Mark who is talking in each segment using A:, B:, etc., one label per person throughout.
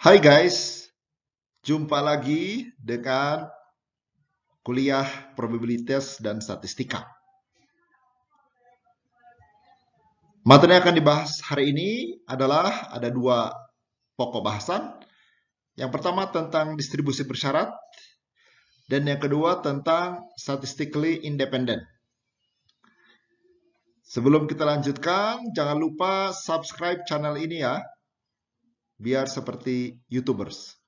A: Hai guys, jumpa lagi dengan kuliah probabilitas dan statistika. Materi yang akan dibahas hari ini adalah ada dua pokok bahasan. Yang pertama tentang distribusi bersyarat dan yang kedua tentang statistically independent. Sebelum kita lanjutkan, jangan lupa subscribe channel ini ya, biar seperti YouTubers.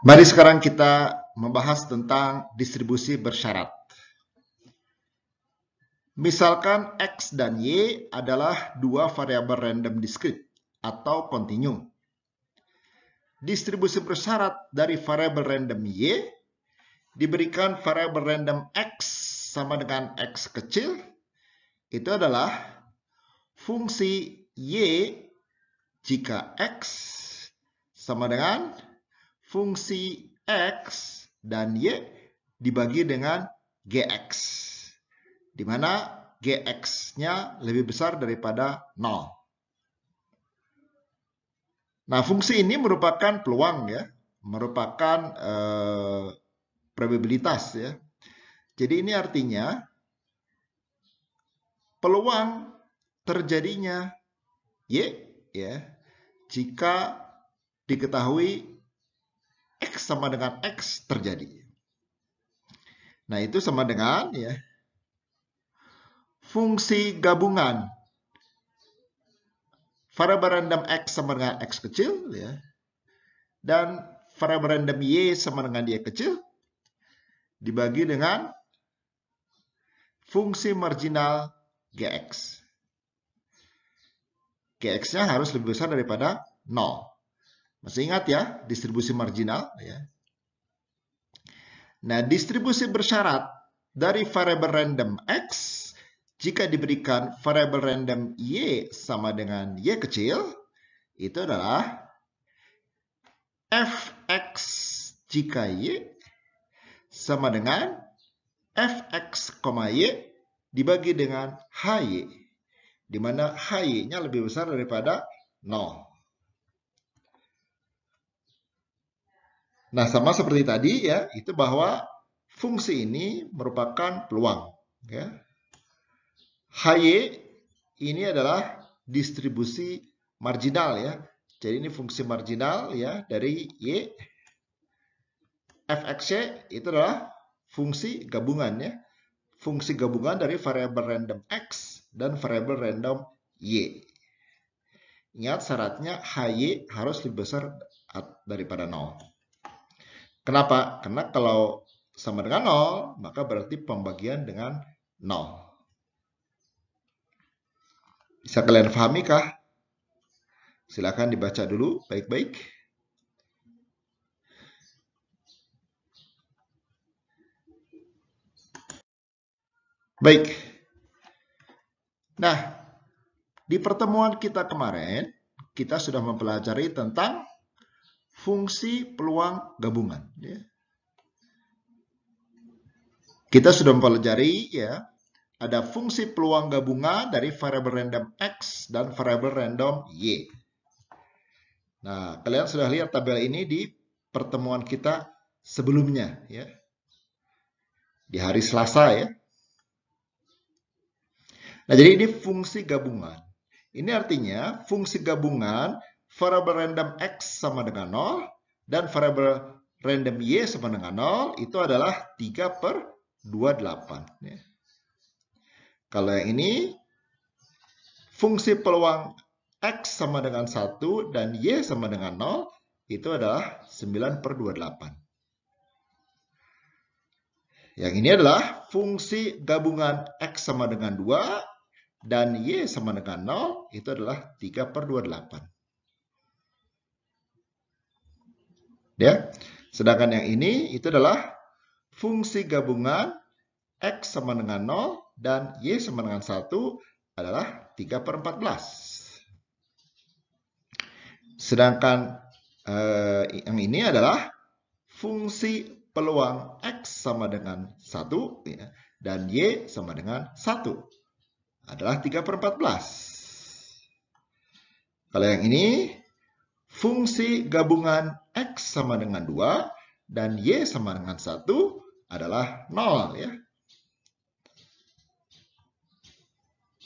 A: Mari sekarang kita membahas tentang distribusi bersyarat. Misalkan X dan Y adalah dua variabel random discrete atau kontinu. Distribusi bersyarat dari variabel random Y diberikan variabel random X sama dengan X kecil, itu adalah fungsi Y jika X sama dengan fungsi X dan Y dibagi dengan GX, di mana GX-nya lebih besar daripada 0. Nah, fungsi ini merupakan peluang ya, merupakan probabilitas ya. Jadi ini artinya peluang terjadinya Y ya jika diketahui X sama dengan X terjadi. Nah, itu sama dengan ya fungsi gabungan variabel random X sama dengan X kecil ya, dan variabel random Y sama dengan Y kecil dibagi dengan fungsi marginal GX. GX-nya harus lebih besar daripada 0. Masih ingat ya, distribusi marginal ya. Nah, distribusi bersyarat dari variabel random X jika diberikan variabel random Y sama dengan Y kecil, itu adalah Fx jika Y sama dengan Fx, Y dibagi dengan Hy, di mana Hy-nya lebih besar daripada 0. Nah, sama seperti tadi ya, itu bahwa fungsi ini merupakan peluang ya. Hy ini adalah distribusi marginal ya. Jadi ini fungsi marginal ya dari Y. Fx itu adalah fungsi gabungan ya. Fungsi gabungan dari variabel random X dan variabel random Y. Ingat syaratnya Hy harus lebih besar daripada 0. Kenapa? Karena kalau sama dengan 0, maka berarti pembagian dengan 0. Bisa kalian pahami kah? Silakan dibaca dulu baik-baik. Baik. Nah, di pertemuan kita kemarin, kita sudah mempelajari tentang fungsi peluang gabungan. Ya. Kita sudah mempelajari ya, ada fungsi peluang gabungan dari variabel random X dan variabel random Y. Nah, kalian sudah lihat tabel ini di pertemuan kita sebelumnya ya. Di hari Selasa ya. Nah, jadi ini fungsi gabungan. Ini artinya fungsi gabungan variabel random X sama dengan 0 dan variabel random Y sama dengan 0 itu adalah 3/28. Ya. Kalau yang ini fungsi peluang X sama dengan 1 dan Y sama dengan 0 itu adalah 9/28. Yang ini adalah fungsi gabungan X sama dengan 2 dan Y sama dengan 0 itu adalah 3/28. Ya. Sedangkan yang ini itu adalah fungsi gabungan X sama dengan 0 dan Y sama dengan 1 adalah 3/14. Sedangkan yang ini adalah fungsi peluang X sama dengan 1 ya, dan Y sama dengan 1. adalah 3/14. Kalau yang ini, fungsi gabungan X sama dengan 2 dan Y sama dengan 1 adalah 0 ya.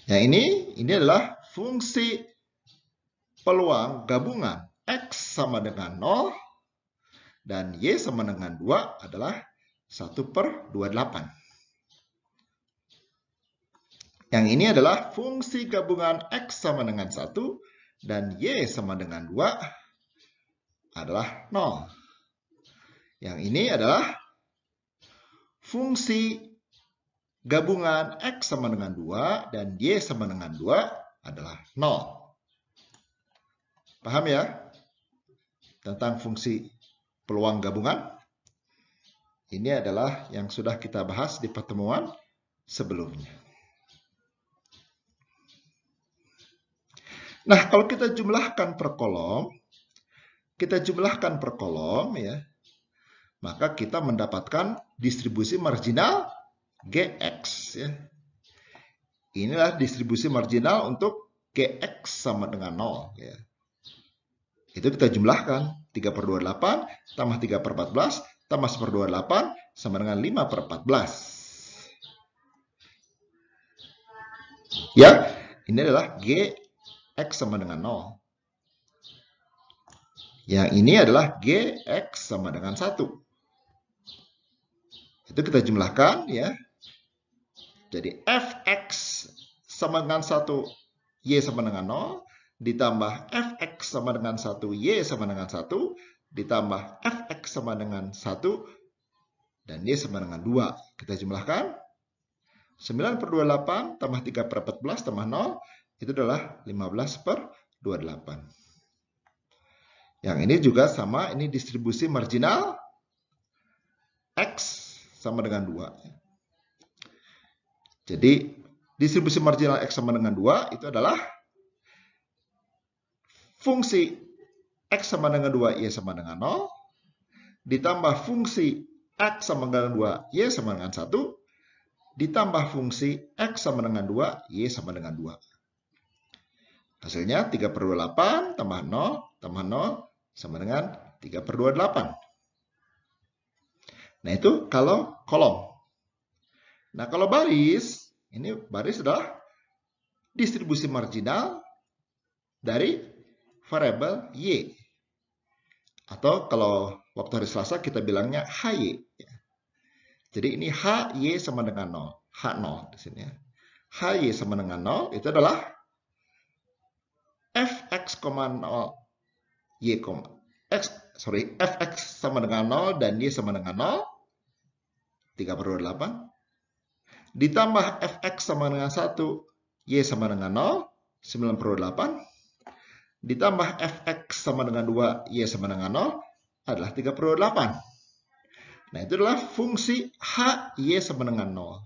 A: Yang ini /adalah fungsi peluang gabungan X sama dengan 0 dan Y sama dengan 2 adalah 1/28. Yang ini adalah fungsi gabungan X sama dengan 1 dan Y sama dengan 2 adalah 0. Yang ini adalah fungsi gabungan X sama dengan 2 dan Y sama dengan 2 adalah 0. Paham ya? Tentang fungsi peluang gabungan. Ini adalah yang sudah kita bahas di pertemuan sebelumnya. Nah, kalau kita jumlahkan per kolom, ya, maka kita mendapatkan distribusi marginal Gx. Ya. Inilah distribusi marginal untuk Gx sama dengan 0. Ya. Itu kita jumlahkan. 3/28 tambah 3/14 tambah 1/28 sama dengan 5/14. Ya, ini adalah Gx sama dengan 0. Yang ini adalah Gx sama dengan 1. Itu kita jumlahkan ya. Jadi Fx sama dengan 1, Y sama dengan 0, ditambah Fx sama dengan 1, Y sama dengan 1, ditambah Fx sama dengan 1, dan Y sama dengan 2. Kita jumlahkan. 9/28 tambah 3/14 tambah 0, itu adalah 15/28. Yang ini juga sama, ini distribusi marginal X sama dengan 2. Jadi, distribusi marginal X sama dengan 2 itu adalah fungsi X sama dengan 2, Y sama dengan 0, ditambah fungsi X sama dengan 2, Y sama dengan 1, ditambah fungsi X sama dengan 2, Y sama dengan 2. Hasilnya 3/28 tambah 0 sama dengan 3/28. Nah, itu kalau kolom. Nah, kalau baris, ini baris adalah distribusi marginal dari variabel Y. Atau kalau waktu hari Selasa kita bilangnya HY. Jadi ini HY sama dengan 0. H0 di sini ya. HY sama dengan 0 itu adalah Fx, 0, Y, Fx sama dengan 0 dan Y sama dengan 0. 3/28. Ditambah Fx sama dengan 1, Y sama dengan 0, 9/8. Ditambah Fx sama dengan 2, Y sama dengan 0, adalah 3/8. Nah, itu adalah fungsi HY sama dengan 0.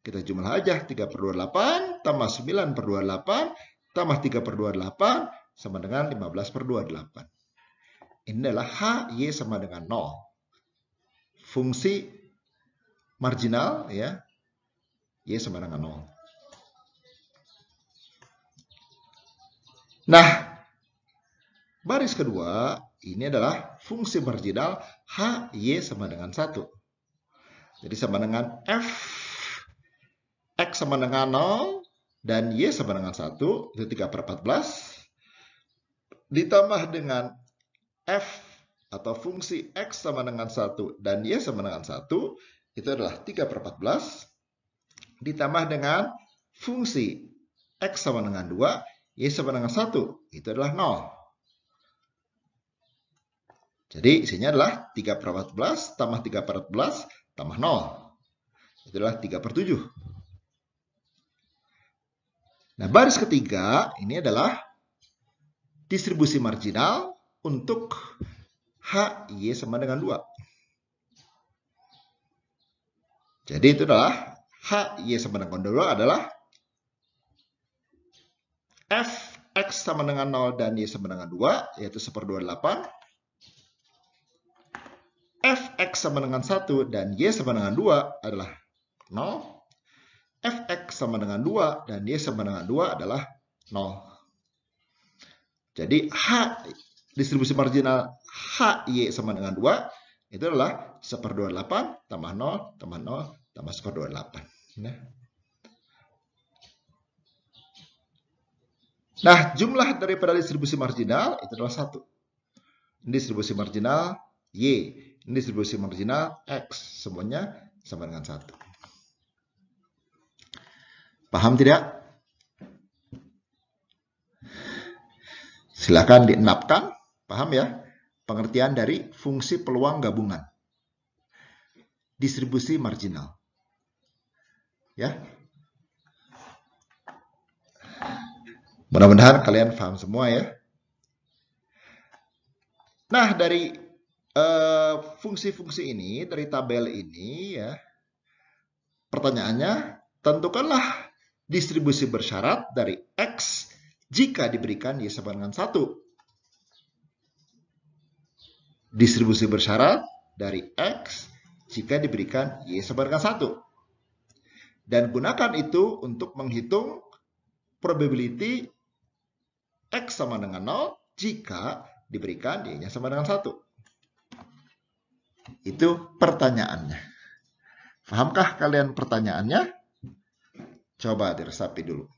A: Kita jumlah aja 3/28 tambah 9/28 tambah 3/28 sama dengan 15/28. Ini adalah HY sama dengan 0. Fungsi marginal ya. Y sama dengan 0. Nah, baris kedua, ini adalah fungsi marginal HY sama dengan 1. Jadi sama dengan F, X sama dengan 0, dan Y sama dengan 1, itu 3/14. Ditambah dengan F atau fungsi X sama dengan 1, dan Y sama dengan 1, itu adalah 3/14. Ditambah dengan fungsi X sama dengan 2, Y sama dengan 1, itu adalah 0. Jadi isinya adalah 3/14 tambah 3/14 tambah 0. Itu adalah 3/7. Nah, baris ketiga ini adalah distribusi marginal untuk HY sama dengan 2. Jadi itu adalah HY sama dengan 2 adalah Fx sama dengan 0 dan Y sama dengan 2, yaitu 1/28. Fx sama dengan 1 dan Y sama dengan 2 adalah 0. fx sama dengan 2 dan y sama dengan 2 adalah 0. Jadi distribusi marginal HY sama dengan 2 itu adalah 1/28 tambah 0 tambah 0 tambah 1/28. Nah, jumlah daripada distribusi marginal itu adalah 1. Ini distribusi marginal Y. Ini distribusi marginal X. Semuanya sama dengan 1. Paham tidak? Silakan dienapkan. Paham ya? Pengertian dari fungsi peluang gabungan. Distribusi marginal. Ya. Mudah-mudahan kalian paham semua ya. Nah, dari fungsi-fungsi ini, dari tabel ini ya, pertanyaannya, tentukanlah distribusi bersyarat dari X jika diberikan Y sama dengan 1. Distribusi bersyarat dari X jika diberikan Y sama dengan 1. Dan gunakan itu untuk menghitung probability X sama dengan 0 jika diberikan Y-nya sama dengan 1. Itu pertanyaannya. Pahamkah kalian pertanyaannya? Coba diresapi dulu.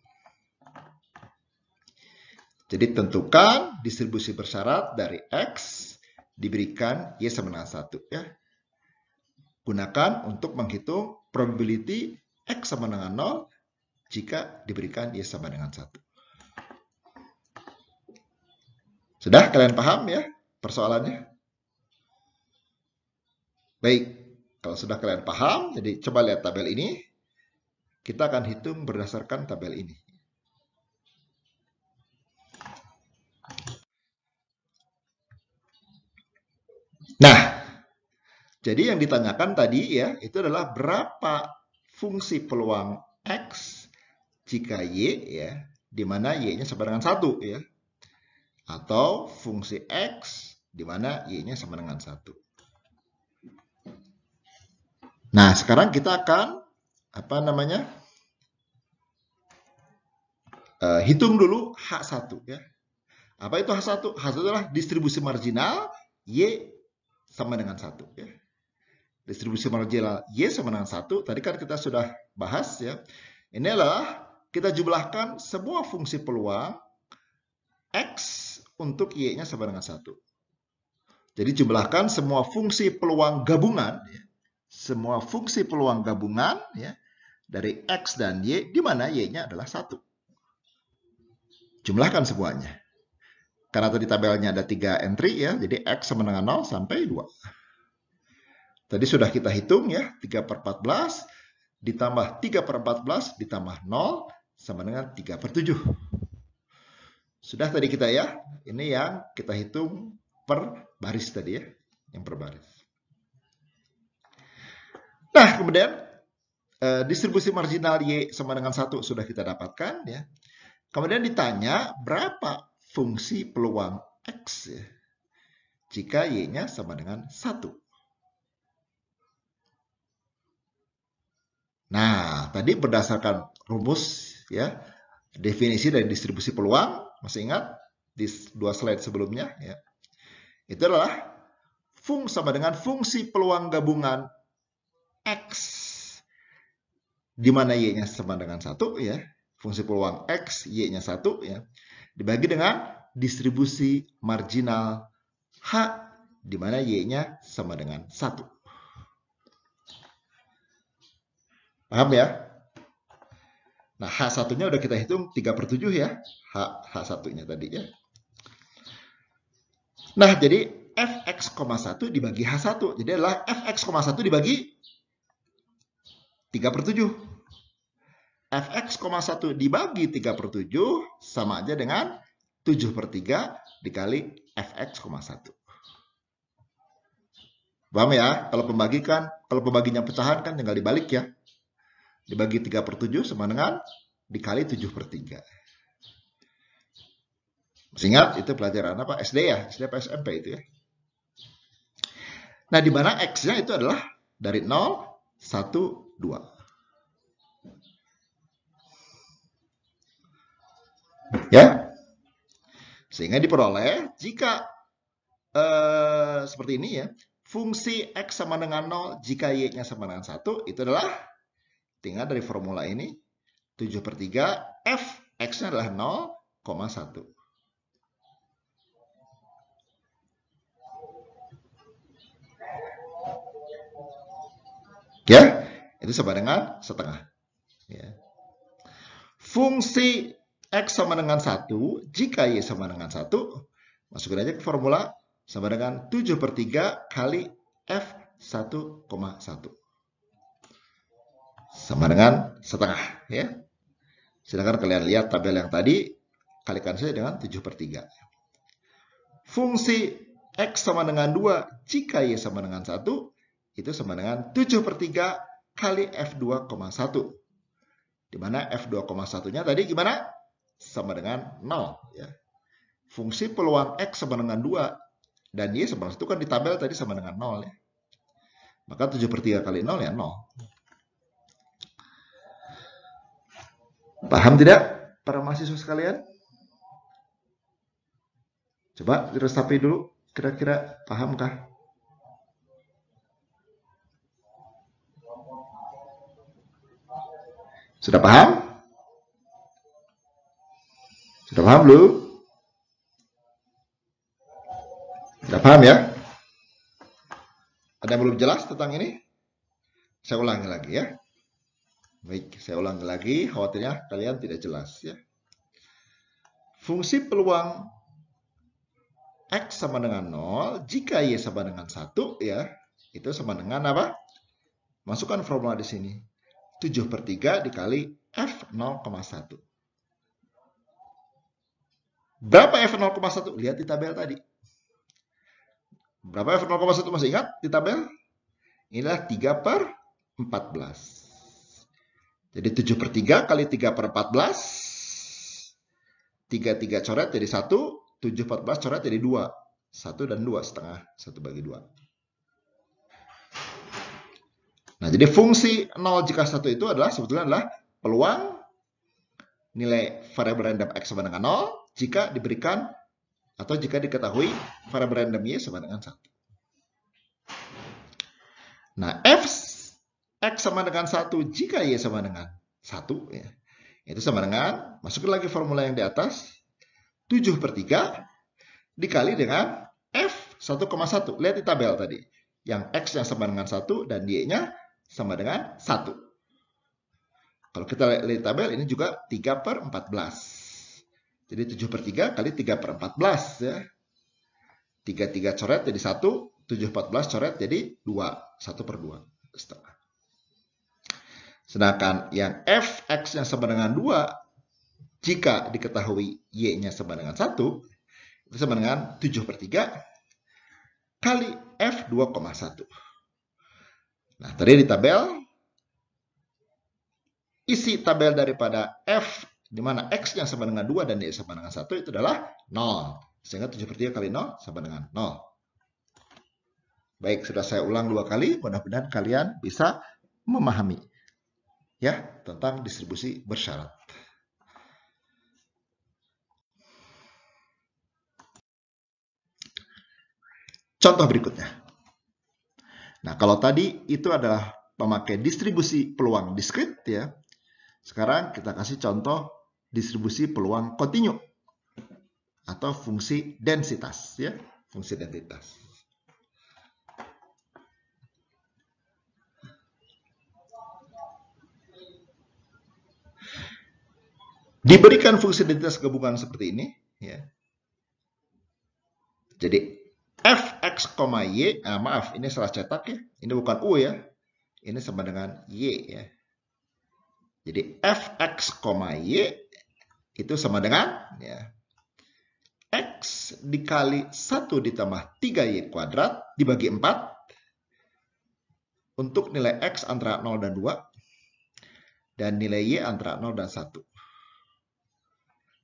A: Jadi tentukan distribusi bersyarat dari X diberikan Y sama dengan 1. Ya. Gunakan untuk menghitung probability X sama dengan 0 jika diberikan Y sama dengan 1. Sudah kalian paham ya persoalannya? Baik, kalau sudah kalian paham, jadi coba lihat tabel ini. Kita akan hitung berdasarkan tabel ini. Nah, jadi yang ditanyakan tadi ya, itu adalah berapa fungsi peluang X jika Y ya, di mana Y-nya sama dengan 1 ya. Atau fungsi X di mana Y-nya sama dengan 1. Nah, sekarang kita akan hitung dulu H1 ya. Apa itu H1? H1 adalah distribusi marginal Y sama dengan 1 ya. Distribusi marginal Y sama dengan 1, tadi kan kita sudah bahas ya. Ini adalah kita jumlahkan semua fungsi peluang X untuk Y-nya sama dengan 1. Jadi jumlahkan semua fungsi peluang gabungan ya. Semua fungsi peluang gabungan ya, dari X dan Y, di mana Y-nya adalah 1. Jumlahkan semuanya. Karena tadi tabelnya ada 3 entry ya, jadi X sama dengan 0 sampai 2. Tadi sudah kita hitung ya, 3/14 ditambah 3/14 ditambah 0 sama dengan 3/7. Sudah tadi kita ya, ini yang kita hitung per baris tadi ya, yang per baris. Nah, kemudian distribusi marginal Y sama dengan 1 sudah kita dapatkan ya. Kemudian ditanya berapa fungsi peluang X ya, jika Y-nya sama dengan 1. Nah, tadi berdasarkan rumus ya, definisi dari distribusi peluang, masih ingat di 2 slide sebelumnya ya. Itu adalah sama dengan fungsi peluang gabungan X di mana Y-nya sama dengan 1 ya. Fungsi peluang X, Y-nya 1 ya. Dibagi dengan distribusi marginal H di mana Y-nya sama dengan 1. Paham ya? Nah, H1-nya udah kita hitung 3/7 ya. H1-nya tadi ya. Nah, jadi Fx,1 dibagi H1. Jadi adalah Fx,1 dibagi 3/7. Fx,1 dibagi 3/7 sama aja dengan 7/3 dikali Fx,1. Paham ya? Kalau pembaginya pecahan kan tinggal dibalik ya. Dibagi 3/7 sama dengan dikali 7/3. Masih ingat itu pelajaran apa? SD ya? SD apa SMP itu ya? Nah, di mana X-nya itu adalah dari 0, 1, 2. Ya. Sehingga diperoleh jika seperti ini ya. Fungsi X sama dengan 0 jika Y-nya sama dengan 1 itu adalah tinggal dari formula ini 7/3 F X-nya adalah 0,1. Ya, itu sama dengan setengah. Ya. Fungsi X sama dengan 1 jika Y sama dengan 1, masukin aja ke formula sama dengan 7/3 kali F 1,1. Sama dengan setengah. Ya. Silakan kalian lihat tabel yang tadi, kalikan saja dengan 7/3. Fungsi X sama dengan 2 jika Y sama dengan 1, itu sama dengan 7/3 kali F2,1. Di mana F2,1-nya tadi gimana? Sama dengan 0. Ya. Fungsi peluang X sama dengan 2 dan Y sama dengan 1 kan di tabel tadi sama dengan 0. Ya. Maka 7/3 kali 0 ya 0. Paham tidak para mahasiswa sekalian? Coba diresapi dulu. Kira-kira pahamkah? Sudah paham? Sudah paham belum? Sudah paham ya? Ada yang belum jelas tentang ini? Saya ulangi lagi ya. Baik, saya ulangi lagi. Khawatirnya kalian tidak jelas ya. Fungsi peluang X sama dengan 0 jika Y sama dengan 1 ya. Itu sama dengan apa? Masukkan formula di sini. 7/3 dikali F 0,1. Berapa F 0,1? Lihat di tabel tadi. Berapa F 0,1 masih ingat di tabel? Inilah 3/14. Jadi 7/3 kali 3/14. 3 coret jadi 1. 7/14 coret jadi 2. 1 dan 2 setengah. 1 bagi 2. Nah, jadi fungsi 0 jika 1 itu adalah sebetulnya adalah peluang nilai variabel random X sama dengan 0 jika diberikan atau jika diketahui variabel random Y sama dengan 1. Nah, F X sama dengan 1 jika Y sama dengan 1 ya. Itu sama dengan, masukin lagi formula yang di atas, 7/3 dikali dengan F 1,1. Lihat di tabel tadi. Yang X-nya sama dengan 1 dan Y-nya sama dengan 1. Kalau kita lihat di tabel, ini juga 3/14. Jadi 7/3 kali 3/14 ya. 3 coret jadi 1. 7/14 coret jadi 2. 1/2. Setengah. Sedangkan yang Fx-nya sama dengan 2, jika diketahui Y-nya sama dengan 1, itu sama dengan 7/3 kali F2,1. Nah, tadi di tabel, isi tabel daripada F, di mana X-nya sama dengan 2 dan Y sama dengan 1, itu adalah 0. Sehingga 7/3 kali 0 sama dengan 0. Baik, sudah saya ulang 2 kali, mudah-mudahan kalian bisa memahami ya tentang distribusi bersyarat. Contoh berikutnya. Nah, kalau tadi itu adalah pemakai distribusi peluang diskrit ya. Sekarang kita kasih contoh distribusi peluang kontinu atau fungsi densitas ya, fungsi densitas. Diberikan fungsi densitas gabungan seperti ini ya. Jadi Fx, Y, maaf ini salah cetak ya. Ini bukan U ya. Ini sama dengan Y ya. Jadi Fx, Y itu sama dengan ya, X dikali 1 ditambah 3Y kuadrat dibagi 4 untuk nilai X antara 0 dan 2 dan nilai Y antara 0 dan 1.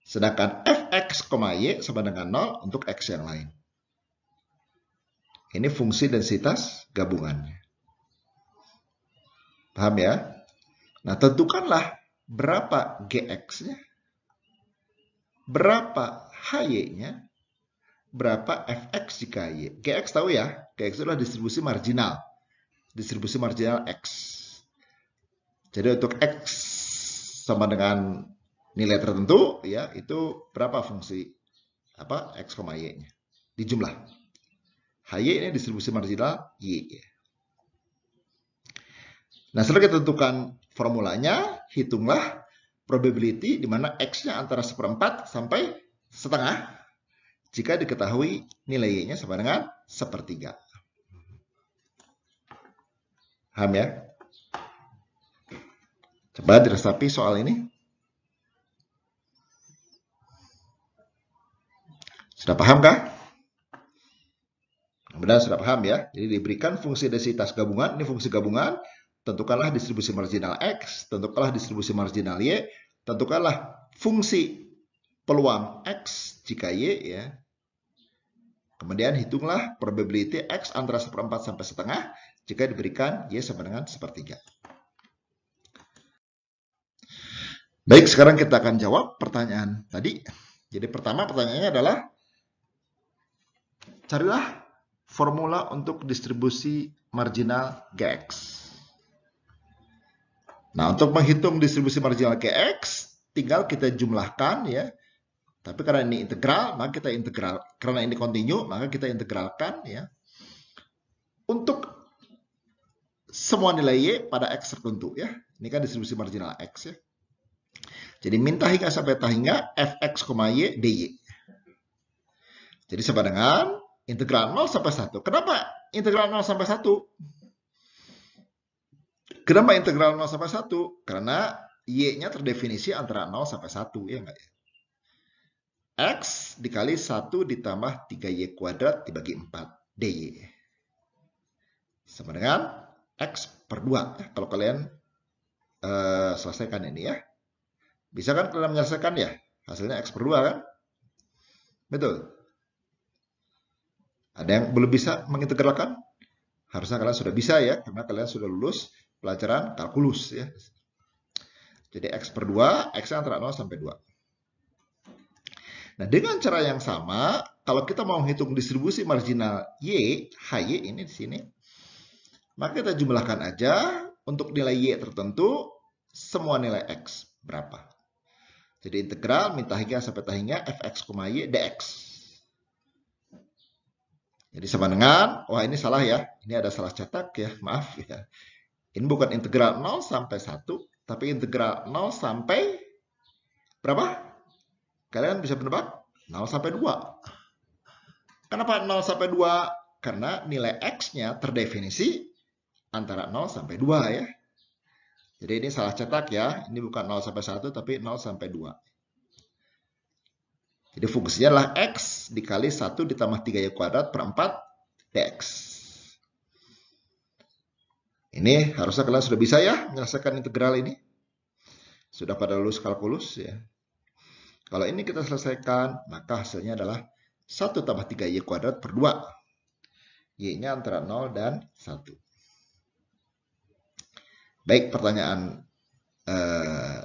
A: Sedangkan Fx, Y sama dengan 0 untuk X yang lain. Ini fungsi densitas gabungannya. Paham ya? Nah, tentukanlah berapa Gx-nya berapa HY-nya, berapa Fx jika Y. Gx tahu ya, Gx itu adalah distribusi marginal. Distribusi marginal X. Jadi untuk X sama dengan nilai tertentu, ya itu berapa fungsi X, Y-nya. Dijumlah. HY ini distribusi marginal Y. Nah, setelah kita tentukan formulanya, hitunglah probability di mana X-nya antara 1/4 sampai setengah jika diketahui nilai Y-nya sama dengan 1/3. Paham ya? Coba diresapi soal ini. Sudah paham kah? Benar, sudah paham ya. Jadi diberikan fungsi densitas gabungan, ini fungsi gabungan, tentukanlah distribusi marginal X, tentukanlah distribusi marginal Y, tentukanlah fungsi peluang X jika Y ya. Kemudian hitunglah probability X antara 1/4 sampai setengah jika diberikan Y sama dengan 1/3. Baik, sekarang kita akan jawab pertanyaan tadi. Jadi pertama pertanyaannya adalah carilah formula untuk distribusi marginal Gx. Nah, untuk menghitung distribusi marginal Gx, tinggal kita jumlahkan ya. Tapi karena ini integral, maka kita integral. Karena ini kontinu, maka kita integralkan ya. Untuk semua nilai Y pada X tertentu ya. Ini kan distribusi marginal X ya. Jadi min tahingga sampai tahingga Fx, Y, dy. Jadi sama dengan integral 0 sampai 1. Kenapa integral 0 sampai 1? Kenapa integral 0 sampai 1? Karena Y-nya terdefinisi antara 0 sampai 1. Ya enggak ya? X dikali 1 ditambah 3Y kuadrat dibagi 4 dy. Sama dengan X per 2. Ya, kalau kalian selesaikan ini ya. Bisa kan kalian menyelesaikan ya? Hasilnya X per 2 kan? Betul. Ada yang belum bisa mengintegralkan? Harusnya kalian sudah bisa ya, karena kalian sudah lulus pelajaran kalkulus ya. Jadi X per 2, X antara 0 sampai 2. Nah, dengan cara yang sama, kalau kita mau hitung distribusi marginal Y, HY ini di sini, maka kita jumlahkan aja untuk nilai Y tertentu, semua nilai X berapa. Jadi integral min tahingga sampai tahingga Fx, Y, dx. Jadi sama dengan, wah ini salah ya, ini ada salah cetak ya, maaf ya. Ini bukan integral 0 sampai 1, tapi integral 0 sampai berapa? Kalian bisa menebak? 0 sampai 2. Kenapa 0 sampai 2? Karena nilai X-nya terdefinisi antara 0 sampai 2 ya. Jadi ini salah cetak ya. Ini bukan 0 sampai 1, tapi 0 sampai 2. Jadi fungsinya adalah X dikali 1 ditambah 3Y kuadrat per 4 dx. Ini harusnya kalian sudah bisa ya menyelesaikan integral ini. Sudah pada lulus kalkulus ya. Kalau ini kita selesaikan, maka hasilnya adalah 1 tambah 3Y kuadrat per 2. Y-nya antara 0 dan 1. Baik, pertanyaan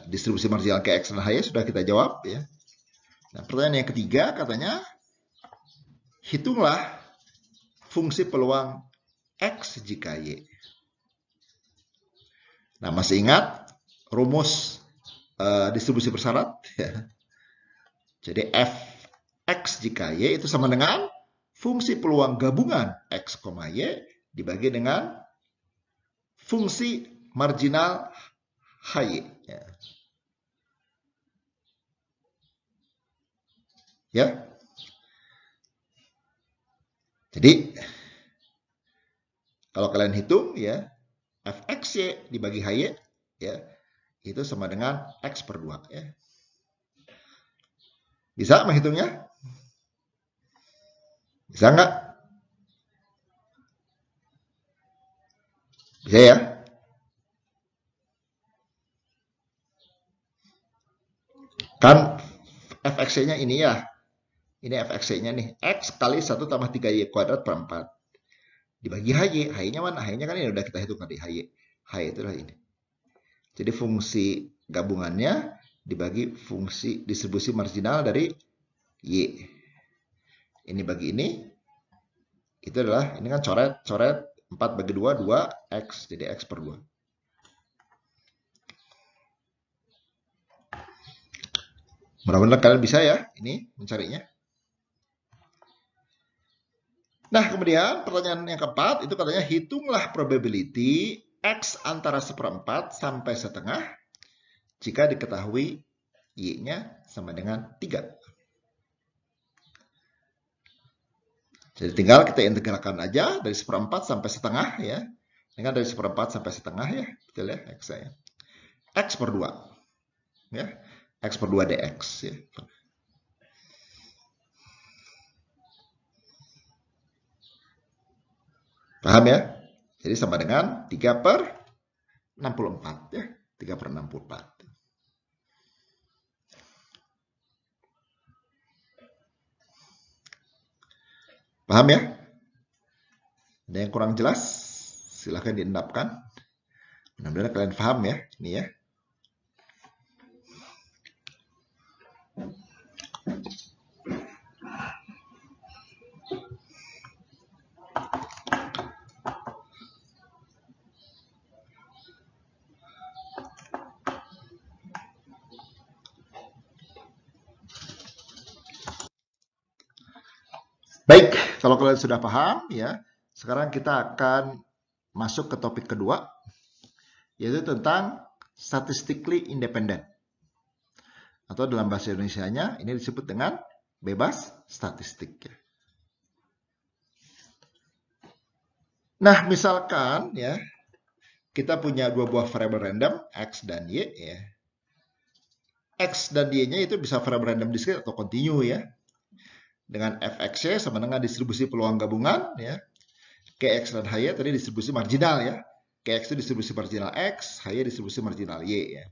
A: distribusi marginal Kx dan Hy sudah kita jawab ya. Nah, pertanyaan yang ketiga katanya, hitunglah fungsi peluang X jika Y. Nah, masih ingat rumus distribusi bersyarat ya. Jadi Fx jika Y itu sama dengan fungsi peluang gabungan X, Y dibagi dengan fungsi marginal Hy. Ya. Jadi, kalau kalian hitung ya, Fxy dibagi Hy ya, itu sama dengan X per 2 ya. Bisa menghitungnya? Bisa nggak? Bisa ya? Kan Fxy-nya ini ya. Ini Fxy-nya nih. X kali 1 tambah 3Y kuadrat per 4. Dibagi Hy. Hy-nya mana? Hy-nya kan ini udah kita hitung tadi. Hy itu adalah ini. Jadi fungsi gabungannya dibagi fungsi distribusi marginal dari Y. Ini bagi ini. Itu adalah, ini kan coret 4 bagi 2, 2X. Jadi X per 2. Mudah-mudahan kalian bisa ya, ini mencarinya. Nah, kemudian pertanyaan yang keempat, itu katanya hitunglah probability X antara 1/4 sampai setengah jika diketahui Y-nya sama dengan 3. Jadi tinggal kita integralkan aja dari 1/4 sampai setengah ya. Ini kan dari 1/4 sampai setengah ya. Betul ya, X ya. X per 2. Ya. X per 2 dx ya. Paham ya? Jadi sama dengan 3 per 64 ya. 3 per 64. Paham ya? Ada yang kurang jelas? Silahkan diendapkan. Mudah-mudahan kalian paham ya. Ini ya. Baik, kalau kalian sudah paham ya, sekarang kita akan masuk ke topik kedua, yaitu tentang statistically independent. Atau dalam bahasa Indonesianya ini disebut dengan bebas statistik. Nah, misalkan ya, kita punya dua buah variabel random, X dan Y ya. X dan Y-nya itu bisa variabel random discrete atau kontinu ya. Dengan fx-nya sama dengan distribusi peluang gabungan ya. Kx dan hy tadi distribusi marginal ya. Kx itu distribusi marginal x, hy distribusi marginal y ya.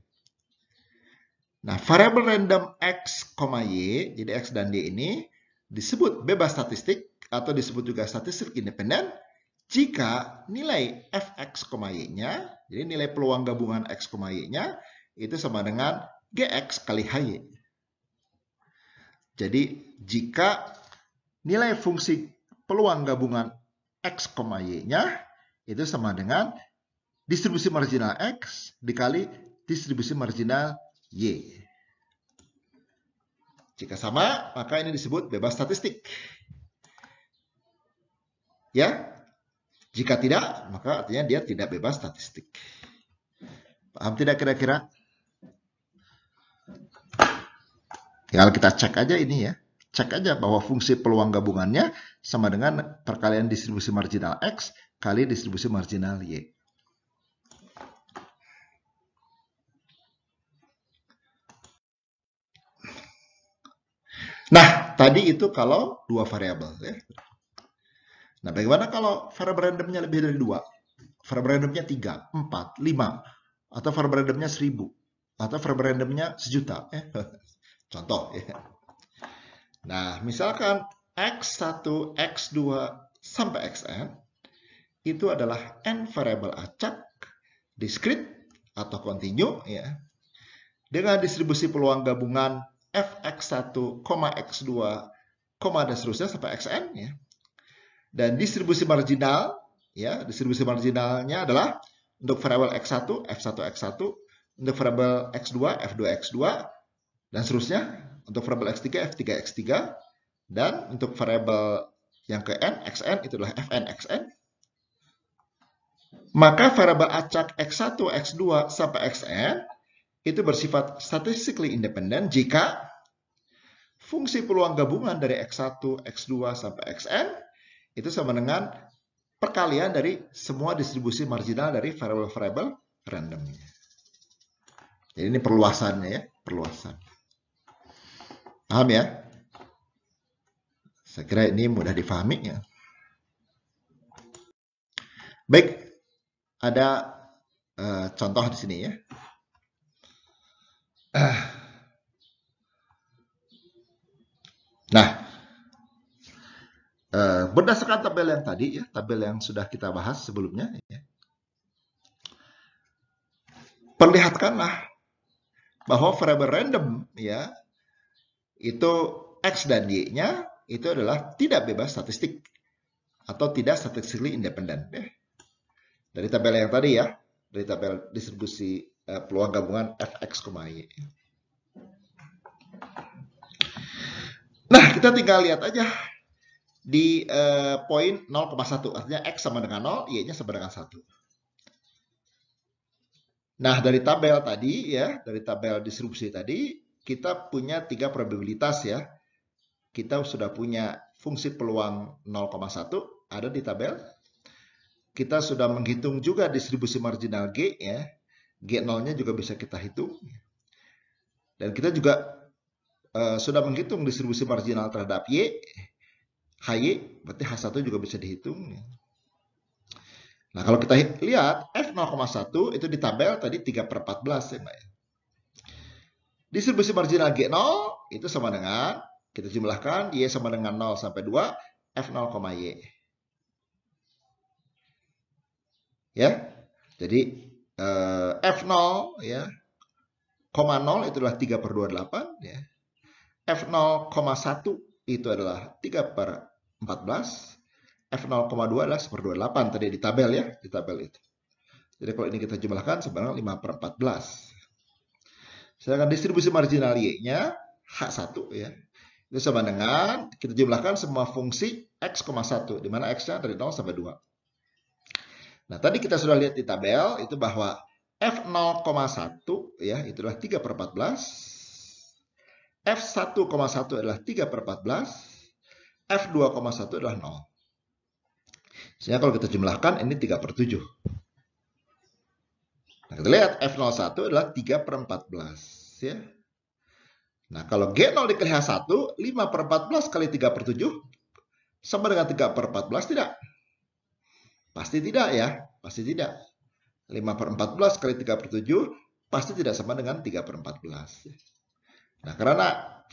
A: Nah, variabel random x, y, jadi x dan y ini disebut bebas statistik atau disebut juga statistik independen jika nilai fx, y-nya, jadi nilai peluang gabungan x, y-nya itu sama dengan gx kali hy. Jadi, jika nilai fungsi peluang gabungan X, Y-nya itu sama dengan distribusi marginal X dikali distribusi marginal Y. Jika sama, maka ini disebut bebas statistik. Ya, jika tidak, maka artinya dia tidak bebas statistik. Paham tidak kira-kira? Tinggal kita cek aja ini ya. Cek aja bahwa fungsi peluang gabungannya sama dengan perkalian distribusi marginal X kali distribusi marginal Y. Nah, tadi itu kalau dua variabel ya. Nah, bagaimana kalau variabel randomnya lebih dari 2? Variabel randomnya 3, 4, 5, atau variabel randomnya 1000, atau variabel randomnya 1.000.000 ya. Contoh ya. Nah, misalkan X1, X2, sampai Xn itu adalah n variabel acak, diskrit, atau kontinu ya. Dengan distribusi peluang gabungan Fx1, X2, dan seterusnya sampai Xn ya. Dan distribusi marginal ya, distribusi marginalnya adalah untuk variabel X1, F1, X1, untuk variabel X2, F2, X2, dan seterusnya untuk variabel X3, F3, X3, dan untuk variabel yang ke n, Xn, itu adalah Fn, Xn. Maka variabel acak X1, X2, sampai Xn itu bersifat statistically independent jika fungsi peluang gabungan dari X1, X2, sampai Xn itu sama dengan perkalian dari semua distribusi marginal dari variabel-variabel randomnya. Jadi ini perluasannya ya, perluasan. Paham ya? Saya kira ini mudah difahami ya. Baik, ada contoh di sini ya. Nah, berdasarkan tabel yang tadi ya, tabel yang sudah kita bahas sebelumnya ya. Perlihatkanlah bahwa variabel random ya itu X dan Y-nya itu adalah tidak bebas statistik atau tidak statistically independent ya. Dari tabel yang tadi ya, dari tabel distribusi peluang gabungan Fx, Y. Nah, kita tinggal lihat aja di poin 0,1, artinya X sama dengan 0, Y-nya sama dengan 1. Nah, dari tabel tadi ya, dari tabel distribusi tadi, kita punya 3 probabilitas ya. Kita sudah punya fungsi peluang 0,1 ada di tabel. Kita sudah menghitung juga distribusi marginal G ya. G0-nya juga bisa kita hitung. Dan kita juga sudah menghitung distribusi marginal terhadap Y, HY, berarti H1 juga bisa dihitung. Nah, kalau kita lihat F0,1 itu di tabel tadi 3/14 ya, Mbak. Distribusi marginal G0 itu sama dengan, kita jumlahkan, Y sama dengan 0 sampai 2, F0, Y. Ya, jadi F0 ya, 0 itu adalah 3/28 ya. F0,1 itu adalah 3/14. F0,2 adalah 1/28 tadi di tabel ya, di tabel itu. Jadi kalau ini kita jumlahkan sebenarnya 5/14. Sedangkan distribusi marginal Y-nya H1 ya. Itu sama dengan kita jumlahkan semua fungsi X,1 di mana X-nya dari 0 sampai 2. Nah, tadi kita sudah lihat di tabel itu bahwa F0,1 ya, itu adalah 3/14. F1,1 adalah 3/14. F2,1 adalah 0. Sehingga kalau kita jumlahkan ini 3/7. Nah, kita lihat F01 adalah 3/14 ya. Nah, kalau G0 dikali H1, 5/14 kali 3/7 sama dengan 3/14 tidak? Pasti tidak ya, pasti tidak. 5/14 kali 3/7 pasti tidak sama dengan 3/14. Nah, karena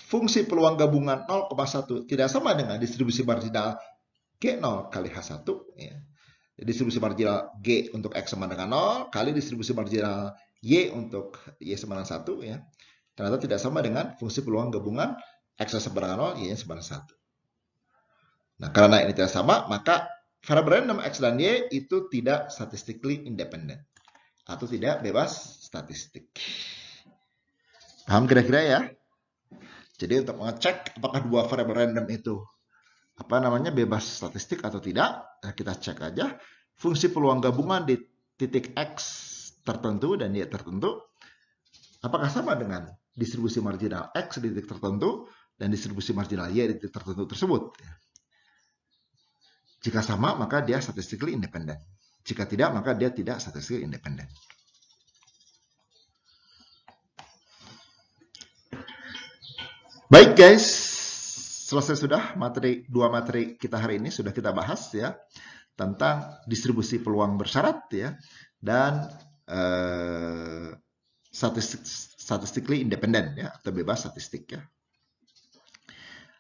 A: fungsi peluang gabungan 0,1 tidak sama dengan distribusi marginal G0 kali H1 ya. Distribusi marginal G untuk X sama dengan 0 kali distribusi marginal Y untuk Y sama dengan 1 ya. Ternyata tidak sama dengan fungsi peluang gabungan X sama dengan 0, Y sama dengan 1. Nah, karena ini tidak sama, maka variabel random X dan Y itu tidak statistically independent atau tidak bebas statistik. Paham kira-kira ya? Jadi untuk mengecek apakah dua variabel random itu bebas statistik atau tidak, kita cek aja fungsi peluang gabungan di titik X tertentu dan Y tertentu apakah sama dengan distribusi marginal X di titik tertentu dan distribusi marginal Y di titik tertentu tersebut. Jika sama, maka dia statistically independent. Jika tidak, maka dia tidak statistically independent. Baik guys, selesai sudah dua materi kita hari ini sudah kita bahas ya tentang distribusi peluang bersyarat ya dan statistically independent ya atau bebas statistik ya.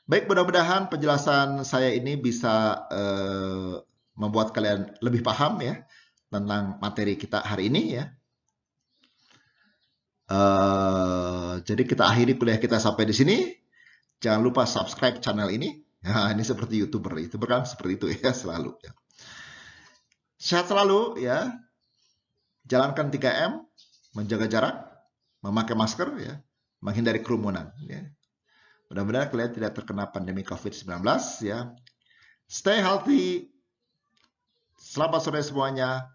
A: Baik, mudah-mudahan penjelasan saya ini bisa membuat kalian lebih paham ya tentang materi kita hari ini ya. Jadi kita akhiri kuliah kita sampai di sini. Jangan lupa subscribe channel ini. Nah, ini seperti YouTuber kan seperti itu ya selalu ya. Sehat selalu ya. Jalankan 3M, menjaga jarak, memakai masker ya, menghindari kerumunan ya. Mudah-mudahan kalian tidak terkena pandemi COVID-19 ya. Stay healthy. Selamat sore semuanya.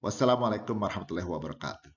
A: Wassalamualaikum warahmatullahi wabarakatuh.